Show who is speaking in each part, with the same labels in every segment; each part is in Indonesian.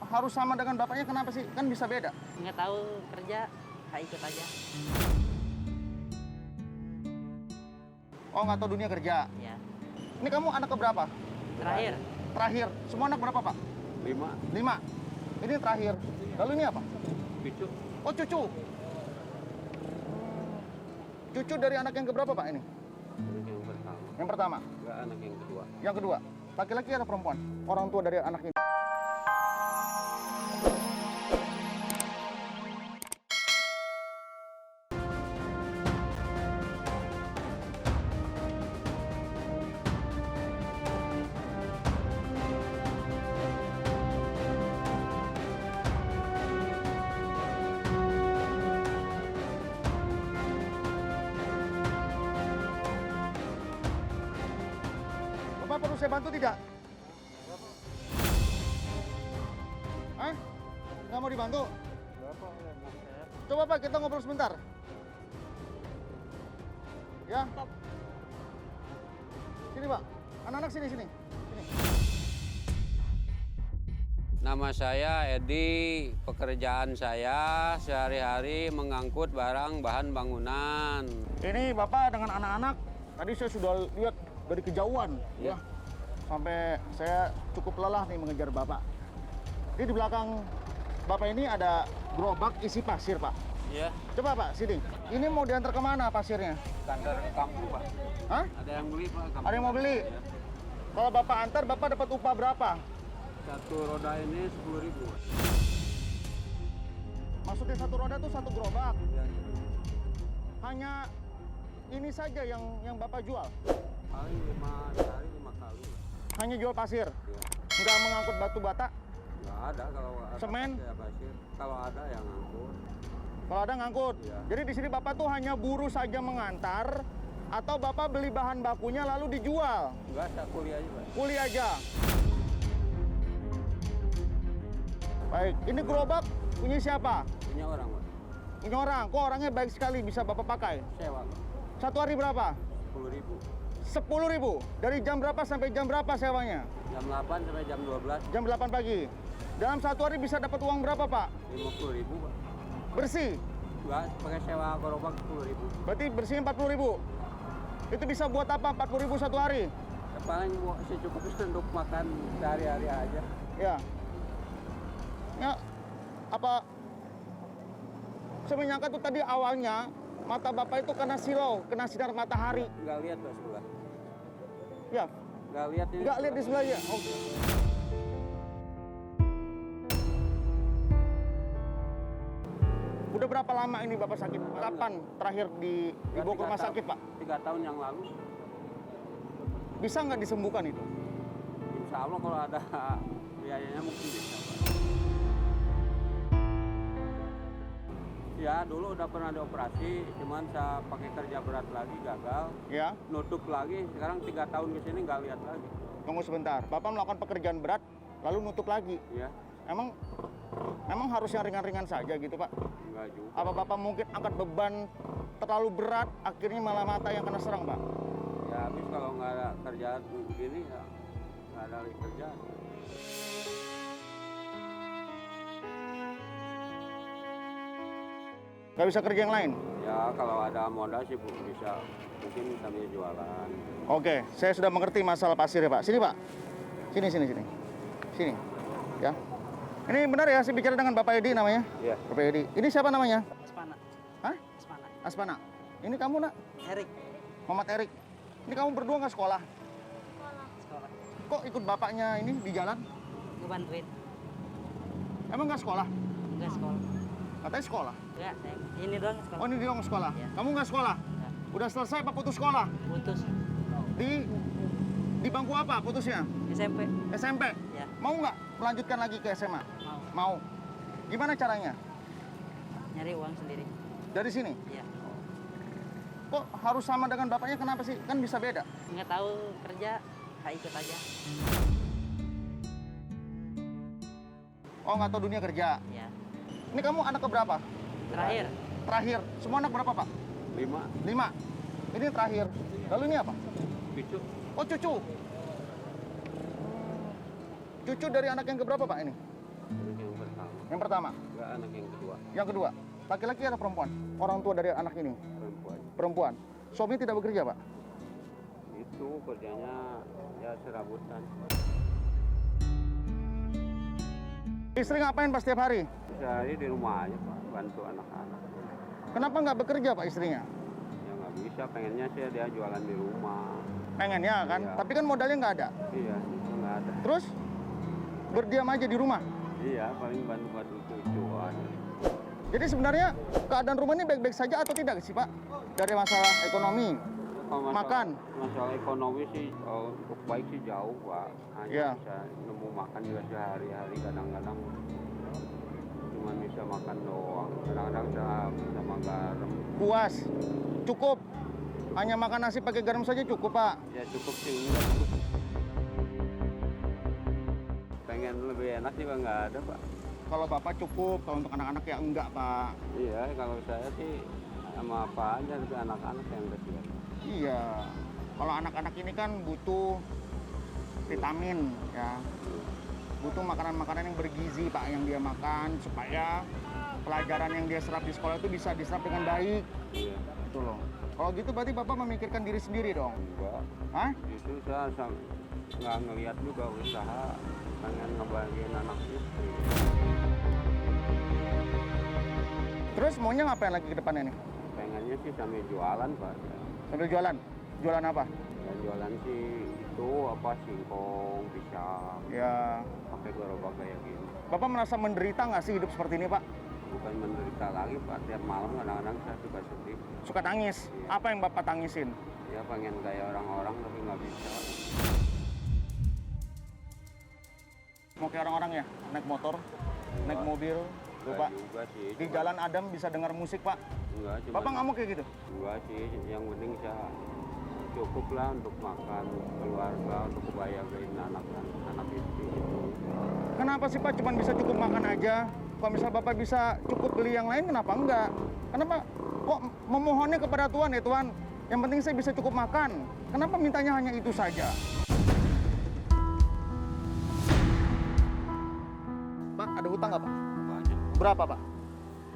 Speaker 1: harus sama dengan bapaknya, kenapa sih? Kan bisa beda.
Speaker 2: Nggak tahu kerja, nggak ikut aja.
Speaker 1: Oh, nggak tahu dunia kerja.
Speaker 2: Ya.
Speaker 1: Ini kamu anak keberapa?
Speaker 2: Terakhir,
Speaker 1: Terakhir. Semua anak berapa, Pak?
Speaker 3: 5.
Speaker 1: 5. Ini terakhir. Lalu ini apa?
Speaker 3: Cucu.
Speaker 1: Oh, cucu. Cucu dari anak yang keberapa, Pak, ini?
Speaker 3: Anak yang pertama.
Speaker 1: Yang pertama.
Speaker 3: Enggak, anak yang kedua.
Speaker 1: Yang kedua. Laki-laki atau perempuan? Orang tua dari anak ini. Bapak perlu saya bantu tidak? Hah? Nggak mau dibantu? Coba Pak, kita ngobrol sebentar. Ya. Sini Pak, anak-anak sini. Sini.
Speaker 3: Nama saya Edi, pekerjaan saya sehari-hari mengangkut barang bahan bangunan.
Speaker 1: Ini Bapak dengan anak-anak, tadi saya sudah lihat dari kejauhan.
Speaker 3: Ya.
Speaker 1: Sampai saya cukup lelah nih mengejar Bapak. Ini di belakang Bapak ini ada gerobak isi pasir, Pak.
Speaker 3: Iya.
Speaker 1: Coba Pak, sini. Ini mau diantar kemana pasirnya?
Speaker 3: Kantor kampung, Pak.
Speaker 1: Hah?
Speaker 3: Ada yang beli, Pak.
Speaker 1: Ada yang mau beli?
Speaker 3: Ya.
Speaker 1: Kalau Bapak antar, Bapak dapat upah berapa?
Speaker 3: Satu roda ini 10.000.
Speaker 1: Maksudnya satu roda tuh satu gerobak.
Speaker 3: Ya.
Speaker 1: Hanya ini saja yang Bapak jual?
Speaker 3: Paling 5 sehari 5 kali.
Speaker 1: Hanya jual pasir?
Speaker 3: Ya.
Speaker 1: Nggak mengangkut batu bata?
Speaker 3: Nggak ada kalau ada.
Speaker 1: Semen?
Speaker 3: Ya, pasir. Kalau ada yang ngangkut.
Speaker 1: Kalau ada ngangkut?
Speaker 3: Iya.
Speaker 1: Jadi di sini Bapak tuh hanya buruh saja mengantar, atau Bapak beli bahan bakunya lalu dijual?
Speaker 3: Enggak, saya kuliah aja, Pak.
Speaker 1: Kuli aja. Baik, ini gerobak punya siapa?
Speaker 3: Punya orang, Pak.
Speaker 1: Punya orang. Kok orangnya baik sekali, bisa Bapak pakai?
Speaker 3: Sewa, Pak.
Speaker 1: Satu hari berapa?
Speaker 3: 10.000.
Speaker 1: 10.000. Dari jam berapa sampai jam berapa sewanya?
Speaker 3: Jam 8 sampai jam 12.
Speaker 1: Jam 8 pagi. Dalam satu hari bisa dapat uang berapa, Pak?
Speaker 3: 50.000, Pak.
Speaker 1: Bersih.
Speaker 3: Enggak, pakai sewa gerobak 10.000.
Speaker 1: Berarti bersih 40.000. Itu bisa buat apa 40.000 satu hari?
Speaker 3: Ya, paling secukupnya untuk makan sehari-hari aja.
Speaker 1: Ya. Ya, apa? Saya menyangka tuh tadi awalnya mata Bapak itu kena silau, kena sinar matahari.
Speaker 3: Nggak lihat, Pak, sebelah.
Speaker 1: Ya,
Speaker 3: Nggak lihat ini.
Speaker 1: nggak lihat di sebelahnya. Oke. Udah berapa lama ini Bapak sakit? Kapan terakhir dibawa ke rumah sakit, Pak?
Speaker 3: 3 tahun yang lalu.
Speaker 1: Bisa nggak disembuhkan itu?
Speaker 3: Insya Allah kalau ada biayanya mungkin bisa, Pak. Ya, dulu udah pernah dioperasi, cuman saya pakai kerja berat lagi, gagal.
Speaker 1: Ya,
Speaker 3: Nutup lagi, sekarang 3 tahun ke sini nggak lihat lagi.
Speaker 1: tunggu sebentar. Bapak melakukan pekerjaan berat, lalu nutup lagi.
Speaker 3: Ya,
Speaker 1: Emang harus yang ringan-ringan saja gitu, Pak?
Speaker 3: nggak juga.
Speaker 1: Apa Bapak mungkin angkat beban terlalu berat, akhirnya malah mata yang kena serang, Pak?
Speaker 3: Ya, habis kalau nggak ada kerjaan begini, ya nggak ada lagi kerjaan.
Speaker 1: Nggak bisa kerja yang lain?
Speaker 3: Ya, kalau ada modal sih Bu, bisa mungkin sambil jualan.
Speaker 1: Oke, saya sudah mengerti masalah pasir ya, Pak. Sini, Pak. Sini. Sini. Ya. Ini benar ya, saya bicara dengan Bapak Edi namanya?
Speaker 3: Iya.
Speaker 1: Bapak Edi. Ini siapa namanya?
Speaker 2: Aspana.
Speaker 1: Hah?
Speaker 2: Aspana.
Speaker 1: Aspana. Ini kamu, Nak?
Speaker 2: Erik,
Speaker 1: Muhammad Erik. Ini kamu berdua nggak sekolah?
Speaker 2: sekolah.
Speaker 1: Kok ikut bapaknya ini di jalan?
Speaker 2: Ngebantuin.
Speaker 1: Emang nggak sekolah?
Speaker 2: Enggak sekolah.
Speaker 1: Katanya sekolah.
Speaker 2: Enggak, saya ini doang sekolah.
Speaker 1: Oh, ini dia sekolah.
Speaker 2: Iya.
Speaker 1: Kamu nggak sekolah?
Speaker 2: Ya,
Speaker 1: Udah selesai apa putus sekolah?
Speaker 2: putus.
Speaker 1: Di bangku apa putusnya?
Speaker 2: SMP.
Speaker 1: SMP?
Speaker 2: Ya,
Speaker 1: Mau nggak melanjutkan lagi ke SMA?
Speaker 2: mau.
Speaker 1: Mau. Gimana caranya?
Speaker 2: Nyari uang sendiri.
Speaker 1: Dari sini?
Speaker 2: Iya.
Speaker 1: Kok harus sama dengan bapaknya, kenapa sih? Kan bisa beda.
Speaker 2: Nggak tahu kerja, nggak ikut aja.
Speaker 1: Oh, nggak tahu dunia kerja.
Speaker 2: Ya.
Speaker 1: Ini kamu anak keberapa?
Speaker 2: Terakhir,
Speaker 1: Terakhir. Semua anak berapa, Pak?
Speaker 3: 5.
Speaker 1: 5. Ini terakhir. Lalu ini apa?
Speaker 3: Cucu.
Speaker 1: Oh, cucu. Cucu dari anak yang keberapa, Pak, ini?
Speaker 3: Anak yang pertama.
Speaker 1: Yang pertama?
Speaker 3: Enggak, anak yang kedua.
Speaker 1: Yang kedua? Laki-laki atau perempuan? Orang tua dari anak ini?
Speaker 3: Perempuan.
Speaker 1: Perempuan. Suami tidak bekerja, Pak?
Speaker 3: Itu kerjanya ya serabutan.
Speaker 1: Istri ngapain Pak setiap hari?
Speaker 3: Sehari di rumah aja Pak, bantu anak-anak.
Speaker 1: Kenapa nggak bekerja Pak istrinya?
Speaker 3: Ya nggak bisa, pengennya sih dia jualan di rumah.
Speaker 1: Pengennya kan?
Speaker 3: Iya.
Speaker 1: Tapi kan modalnya nggak ada.
Speaker 3: Iya, itu nggak ada.
Speaker 1: Terus berdiam aja di rumah.
Speaker 3: Iya, paling bantu-bantu cucuan.
Speaker 1: Jadi sebenarnya keadaan rumah ini baik-baik saja atau tidak sih Pak? Dari masalah ekonomi,
Speaker 3: Kalau
Speaker 1: makan.
Speaker 3: Masalah ekonomi sih untuk baik sih jauh Pak. Hanya
Speaker 1: Iya.
Speaker 3: bisa nemu makan juga sehari-hari, kadang-kadang cuma bisa makan doang. Kadang-kadang sama garam.
Speaker 1: Puas, cukup. Hanya makan nasi pakai garam saja cukup Pak.
Speaker 3: Ya cukup sih enggak. Pengen lebih enak juga nggak ada Pak.
Speaker 1: Kalau Bapak cukup, kalau untuk anak-anak ya enggak Pak.
Speaker 3: Iya, kalau saya sih sama apa aja lebih anak-anak yang kecil.
Speaker 1: Iya. Kalau anak-anak ini kan butuh vitamin ya. Butuh makanan-makanan yang bergizi Pak yang dia makan supaya pelajaran yang dia serap di sekolah itu bisa diserap dengan baik.
Speaker 3: Iya.
Speaker 1: Gitu loh. Kalau gitu berarti Bapak memikirkan diri sendiri dong.
Speaker 3: Enggak.
Speaker 1: Hah?
Speaker 3: Justru saya nggak ngelihat juga usaha pengen ngebahagiain anak istri.
Speaker 1: Terus maunya ngapain lagi ke depannya nih?
Speaker 3: Pengennya sih sambil jualan Pak.
Speaker 1: Sambil jualan? Jualan apa?
Speaker 3: Ya, jualan sih itu apa singkong, pisang,
Speaker 1: Ya,
Speaker 3: pakai gerobak kayak gini.
Speaker 1: Bapak merasa menderita nggak sih hidup seperti ini Pak?
Speaker 3: Bukan menderita lagi Pak, tiap malam kadang-kadang saya suka sedih.
Speaker 1: Suka tangis?
Speaker 3: Iya.
Speaker 1: Apa yang Bapak tangisin?
Speaker 3: Ya pengen kayak orang-orang tapi nggak bisa.
Speaker 1: Mau kayak orang-orang ya? Naik motor? Naik mobil? Tuh
Speaker 3: Enggak
Speaker 1: Pak,
Speaker 3: juga sih.
Speaker 1: di
Speaker 3: cuma-
Speaker 1: Jalan Adam bisa dengar musik Pak.
Speaker 3: Enggak, cuma
Speaker 1: Bapak nggak mau kayak gitu?
Speaker 3: enggak sih, yang penting saya cukup lah untuk makan keluarga, untuk kebahagiaan anak istri itu.
Speaker 1: Kenapa sih Pak cuman bisa cukup makan aja? Kalau misal Bapak bisa cukup beli yang lain, kenapa enggak? Kenapa kok memohonnya kepada Tuhan ya Tuhan? Yang penting saya bisa cukup makan. Kenapa mintanya hanya itu saja? Pak, ada hutang nggak Pak?
Speaker 3: Banyak.
Speaker 1: Berapa Pak?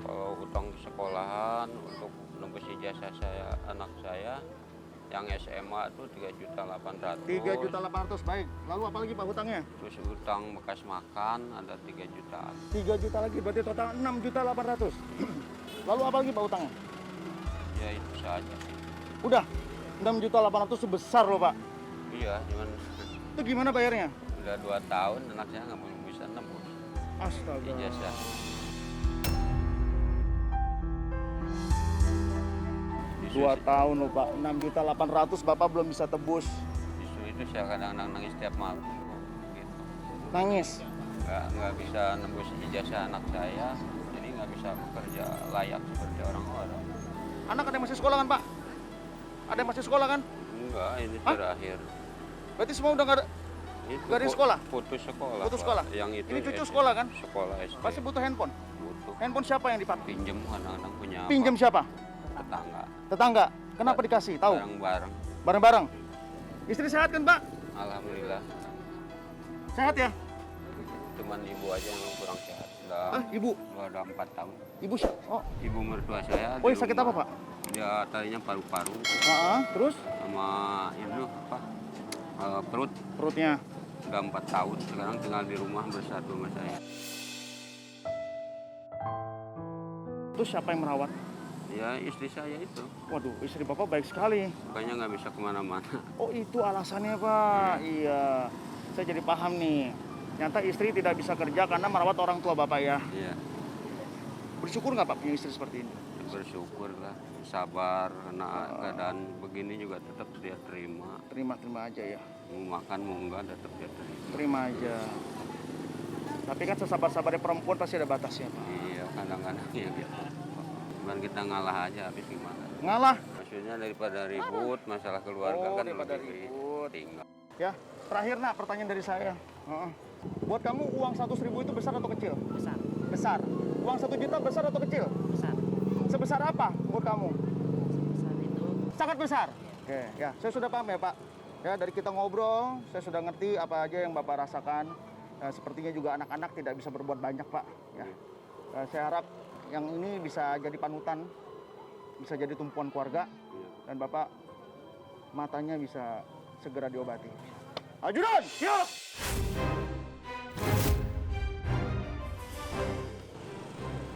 Speaker 3: Kalau utang di sekolahan untuk nembus ijazah saya, anak saya yang SMA itu 3.800.000.
Speaker 1: 3.800.000, baik. Lalu apa lagi Pak hutangnya?
Speaker 3: Terus utang bekas makan ada 3 jutaan.
Speaker 1: 3 juta lagi, berarti total 6.800.000. Lalu apa lagi Pak hutangnya?
Speaker 3: Ya itu saja sih.
Speaker 1: Udah, 6.800.000 sebesar loh Pak.
Speaker 3: Iya, cuman
Speaker 1: Itu gimana bayarnya?
Speaker 3: udah 2 tahun anak saya nggak mau bisa nembus
Speaker 1: Astaga.
Speaker 3: ijazah. Justru
Speaker 1: 2 tahun loh Pak, 6.800.000 Bapak belum bisa tebus.
Speaker 3: Justru itu saya kadang-kadang nangis tiap malam. Gitu.
Speaker 1: Nangis.
Speaker 3: Nggak bisa nembus ijazah anak saya, jadi nggak bisa bekerja layak seperti orang-orang.
Speaker 1: Anak ada yang masih sekolah kan Pak? Ada yang masih sekolah kan?
Speaker 3: Enggak, ini
Speaker 1: Hah?
Speaker 3: terakhir.
Speaker 1: Berarti semua udah nggak ada.
Speaker 3: Itu
Speaker 1: Nggak ada yang sekolah?
Speaker 3: Putus sekolah.
Speaker 1: Putus
Speaker 3: Pak.
Speaker 1: sekolah?
Speaker 3: Yang itu
Speaker 1: Ini cucu
Speaker 3: SD.
Speaker 1: sekolah kan?
Speaker 3: Sekolah SD.
Speaker 1: Pasti butuh handphone.
Speaker 3: Butuh.
Speaker 1: Handphone siapa yang dipakai?
Speaker 3: Pinjem kadang-kadang punya apa?
Speaker 1: Pinjam siapa?
Speaker 3: Tetangga.
Speaker 1: Tetangga. Kenapa dikasih? Tahu?
Speaker 3: Bareng-bareng.
Speaker 1: Bareng-bareng. Istri sehat kan Pak?
Speaker 3: Alhamdulillah.
Speaker 1: Sehat ya?
Speaker 3: Cuman ibu aja yang kurang sehat.
Speaker 1: Ah, ibu.
Speaker 3: Udah 4 tahun.
Speaker 1: Ibu siapa? Oh,
Speaker 3: Ibu mertua saya.
Speaker 1: oh
Speaker 3: di
Speaker 1: sakit
Speaker 3: rumah.
Speaker 1: apa Pak?
Speaker 3: Dia tadinya paru-paru
Speaker 1: Terus
Speaker 3: sama ini apa? Perut.
Speaker 1: perutnya.
Speaker 3: Udah 4 tahun. Sekarang tinggal di rumah bersatu sama saya.
Speaker 1: Terus siapa yang merawat?
Speaker 3: Ya istri saya itu.
Speaker 1: Waduh, istri Bapak baik sekali.
Speaker 3: Makanya nggak bisa kemana-mana.
Speaker 1: Oh itu alasannya Pak. Iya. Saya jadi paham nih. Nyata istri tidak bisa kerja karena merawat orang tua Bapak ya.
Speaker 3: Iya.
Speaker 1: Bersyukur nggak Pak punya istri seperti ini?
Speaker 3: Bersyukur lah. Sabar. Karena keadaan begini juga tetap dia terima.
Speaker 1: Terima aja ya.
Speaker 3: Mau makan mau enggak tetap dia terima.
Speaker 1: Terima aja. Tapi kan sesabar-sabarnya perempuan pasti ada batasnya Pak.
Speaker 3: Iya kadang-kadang ya gitu. Cuman kita ngalah aja habis gimana.
Speaker 1: Ngalah.
Speaker 3: Maksudnya daripada ribut masalah keluarga
Speaker 1: Oh,
Speaker 3: kan
Speaker 1: daripada
Speaker 3: lebih
Speaker 1: ribut.
Speaker 3: tinggal.
Speaker 1: Ya, terakhir nak pertanyaan dari saya. Buat kamu uang 100.000 itu besar atau kecil?
Speaker 2: Besar.
Speaker 1: Besar. Uang 1 juta besar atau kecil?
Speaker 2: Besar.
Speaker 1: Sebesar apa buat kamu?
Speaker 2: Besar itu
Speaker 1: Sangat besar. Oke, ya, saya sudah paham ya Pak. Ya, dari kita ngobrol, saya sudah ngerti apa aja yang Bapak rasakan. sepertinya juga anak-anak tidak bisa berbuat banyak, Pak. Ya. Saya harap yang ini bisa jadi panutan, bisa jadi tumpuan keluarga, dan Bapak matanya bisa segera diobati. Ajudan! Siap!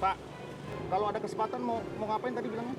Speaker 1: Pak, kalau ada kesempatan mau ngapain tadi bilangnya?